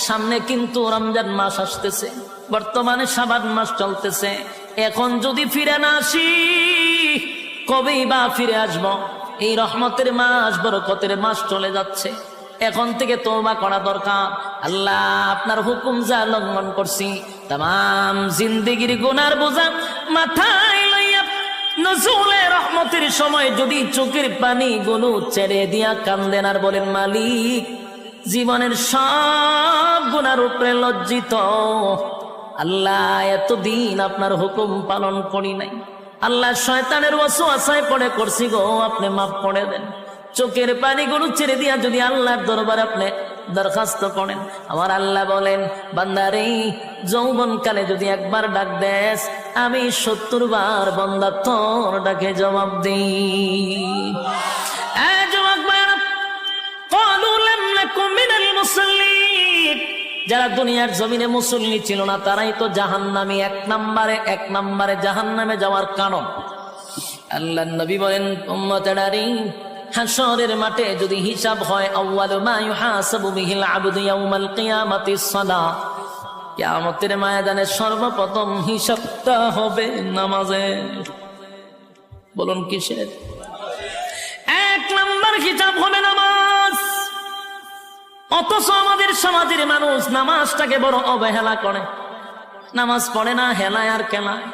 সামনে কিন্তু রমজান মাস আসতেছে, বর্তমানে শাবান মাস চলতেছে। এখন যদি ফিরে না আসি কবেই বা ফিরে আসব? এই রহমতের মাস, বরকতের মাস চলে যাচ্ছে। এখন থেকে তওবা করা দরকার। আল্লাহ আপনার হুকুম যা লঙ্ঘন করছি, তাম জিন্দেগির গুনার বোঝা মাথায় লইয়া নজুলে রহমতের সময় যদি চোখের পানি গুলো ছেড়ে দিয়া কান্দেন আর বলেন, মালিক জীবনের সব গুনার উপরে লজ্জিত, আল্লাহ এতদিন আপনার হুকুম পালন করি নাই, আল্লাহ শয়তানের ওয়াসওয়াসায় পড়ে করছি গো, আপনি মাফ করে দেন। চোখের পানিগুলো ছেড়ে দিয়া যদি আল্লাহর দরবারে আপনি দরখাস্ত করেন, আমার আল্লাহ বলেন, বান্দারে যৌবনকালে যদি একবার ডাক দেস, আমি ৭০ বার বান্দা তোর ডাকে জবাব দিই। যারা দুনিয়ার জমিনে মুসল্লি ছিল না তারাই তো জাহান্নামী, এক নম্বরে জাহান্নামে যাওয়ার কারণ। আল্লাহর নবী বলেন, উম্মতেরারে হাশরের মাঠে যদি হিসাব হয়, আউয়ালু মা ইউহাসাবু বিহিল আবদু ইয়াউমাল কিয়ামাতিস সালাহ, কিয়ামতের ময়দানে সর্বপ্রথম হিসাবটা হবে নামাজের। বলুন কিসের? ১ নম্বর হিসাব হবে নামাজ। অথচ আমাদের সমাজের মানুষ নামাজটাকে বড় অবহেলা করে, নামাজ পড়ে না, হেলায় আর কেলায়।